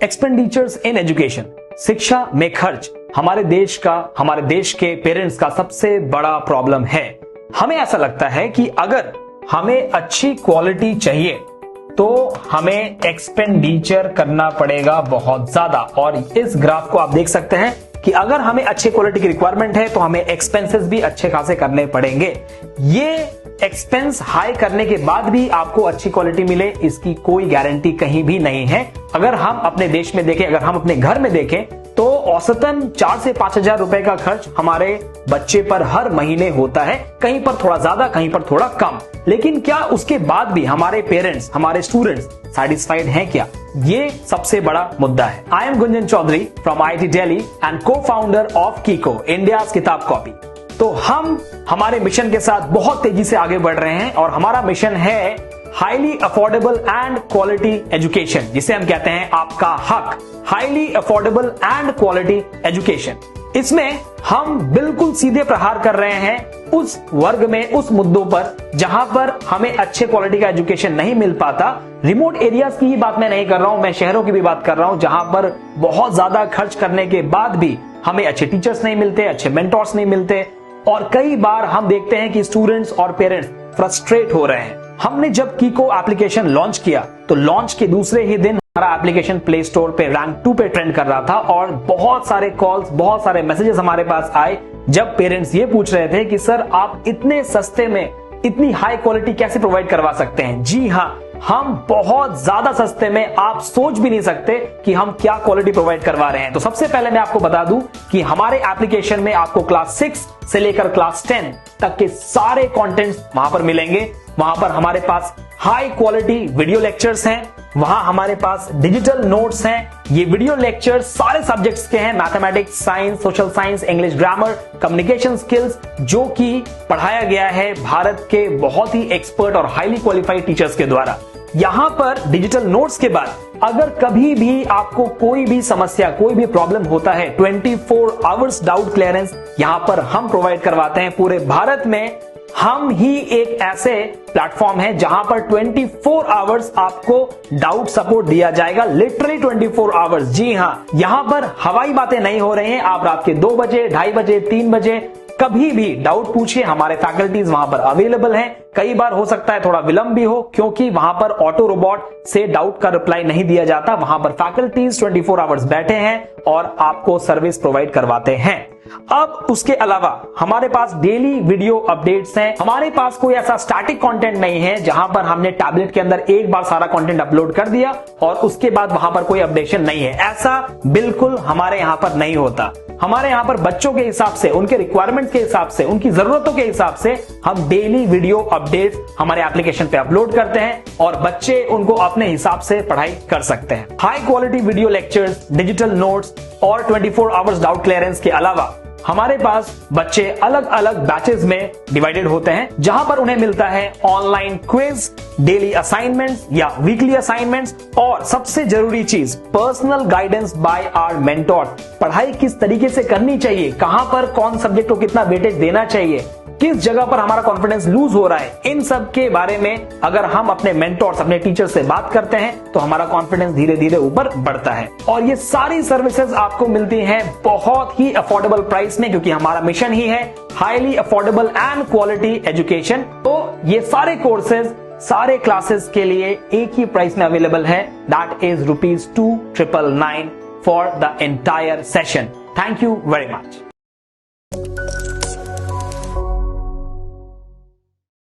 Expenditures in education, शिक्षा में खर्च हमारे देश के पेरेंट्स का सबसे बड़ा प्रॉब्लम है। हमें ऐसा लगता है कि अगर हमें अच्छी क्वालिटी चाहिए तो हमें एक्सपेंडिचर करना पड़ेगा बहुत ज्यादा। और इस ग्राफ को आप देख सकते हैं कि अगर हमें अच्छी क्वालिटी की रिक्वायरमेंट है तो हमें एक्सपेंसेस भी अच्छे खासे करने पड़ेंगे। ये एक्सपेंस हाई करने के बाद भी आपको अच्छी क्वालिटी मिले, इसकी कोई गारंटी कहीं भी नहीं है। अगर हम अपने देश में देखें, अगर हम अपने घर में देखें तो औसतन 4 से 5 हजार रुपए का खर्च हमारे बच्चे पर हर महीने होता है, कहीं पर थोड़ा ज्यादा, कहीं पर थोड़ा कम। लेकिन क्या उसके बाद भी हमारे पेरेंट्स, हमारे स्टूडेंट्स सैटिस्फाइड हैं क्या? ये सबसे बड़ा मुद्दा है। I am Gunjan Chaudhary from IIT Delhi and co-founder of कीको, इंडिया किताब कॉपी। तो हम हमारे मिशन के साथ बहुत तेजी से आगे बढ़ रहे हैं और हमारा मिशन है highly affordable and quality education, जिसे हम कहते हैं आपका हक, highly affordable and quality education. इसमें हम बिल्कुल सीधे प्रहार कर रहे हैं उस वर्ग में, उस मुद्दों पर जहां पर हमें अच्छे क्वालिटी का एजुकेशन नहीं मिल पाता। रिमोट एरियाज की ही बात मैं नहीं कर रहा हूं, मैं शहरों की भी बात कर रहा हूं, जहां पर बहुत ज्यादा खर्च करने के बाद भी हमें अच्छे टीचर्स नहीं मिलते, अच्छे मेंटोर्स नहीं मिलते और कई बार हम देखते हैं कि स्टूडेंट्स और पेरेंट्स फ्रस्ट्रेट हो रहे हैं। हमने जब कीको एप्लीकेशन लॉन्च किया तो लॉन्च के दूसरे ही दिन हमारा एप्लीकेशन प्ले स्टोर पे रैंक 2 पे ट्रेंड कर रहा था और बहुत सारे कॉल्स, बहुत सारे मैसेजेस हमारे पास आए जब पेरेंट्स ये पूछ रहे थे कि सर आप इतने सस्ते में इतनी हाई क्वालिटी कैसे प्रोवाइड करवा सकते हैं? जी हाँ, हम बहुत ज्यादा सस्ते में, आप सोच भी नहीं सकते कि हम क्या क्वालिटी प्रोवाइड करवा रहे हैं। तो सबसे पहले मैं आपको बता दूं कि हमारे एप्लीकेशन में आपको क्लास 6 से लेकर क्लास 10 तक के सारे कंटेंट्स वहां पर मिलेंगे। वहां पर हमारे पास हाई क्वालिटी वीडियो लेक्चर्स हैं, वहां हमारे पास डिजिटल नोट्स हैं। ये वीडियो लेक्चर्स सारे सब्जेक्ट्स के हैं, mathematics, science, social science, English grammar, communication skills, जो कि पढ़ाया गया है भारत के बहुत ही एक्सपर्ट और हाईली क्वालिफाइड टीचर्स के द्वारा। यहां पर डिजिटल नोट्स के बाद अगर कभी भी आपको कोई भी समस्या, कोई भी प्रॉब्लम होता है, 24 आवर्स डाउट क्लियरेंस यहां पर हम प्रोवाइड करवाते हैं। पूरे भारत में हम ही एक ऐसे प्लेटफॉर्म है जहां पर 24 आवर्स आपको डाउट सपोर्ट दिया जाएगा, लिटरली 24 आवर्स। जी हां, यहां पर हवाई बातें नहीं हो रही हैं। आप रात के 2 बजे, 2:30 बजे, 3 बजे कभी भी डाउट पूछिए, हमारे फैकल्टीज वहां पर अवेलेबल हैं। कई बार हो सकता है थोड़ा विलंब भी हो, क्योंकि वहां पर ऑटो रोबोट से डाउट का रिप्लाई नहीं दिया जाता। वहां पर फैकल्टीज 24 आवर्स बैठे हैं और आपको सर्विस प्रोवाइड करवाते हैं। अब उसके अलावा हमारे पास डेली वीडियो अपडेट्स हैं। हमारे पास कोई ऐसा स्टैटिक कंटेंट नहीं है जहां पर हमने टैबलेट के अंदर एक बार सारा कंटेंट अपलोड कर दिया और उसके बाद वहां पर कोई अपडेशन नहीं है। ऐसा बिल्कुल हमारे यहां पर नहीं होता। हमारे यहां पर बच्चों के हिसाब से, उनके रिक्वायरमेंट के हिसाब से, उनकी जरूरतों के हिसाब से हम डेली वीडियो अपडेट्स हमारे एप्लीकेशन पे अपलोड करते हैं और बच्चे उनको अपने हिसाब से पढ़ाई कर सकते हैं। High quality video lectures, digital notes और 24 आवर्स डाउट क्लियरेंस के अलावा हमारे पास बच्चे अलग अलग बैचेस में डिवाइडेड होते हैं, जहां पर उन्हें मिलता है ऑनलाइन क्विज, डेली असाइनमेंट्स या वीकली असाइनमेंट्स और सबसे जरूरी चीज, personal guidance by our mentor. पढ़ाई किस तरीके से करनी चाहिए, कहां पर कौन सब्जेक्ट को कितना वेटेज देना चाहिए, किस जगह पर हमारा कॉन्फिडेंस लूज हो रहा है, इन सब के बारे में अगर हम अपने मेंटोर्स, अपने टीचर से बात करते हैं तो हमारा कॉन्फिडेंस धीरे धीरे ऊपर बढ़ता है। और ये सारी सर्विसेज आपको मिलती हैं बहुत ही अफोर्डेबल प्राइस में, क्योंकि हमारा मिशन ही है highly affordable and quality education. तो ये सारे कोर्सेज, सारे क्लासेस के लिए एक ही प्राइस में अवेलेबल है, that is ₹2,999 for the entire session. Thank you very much.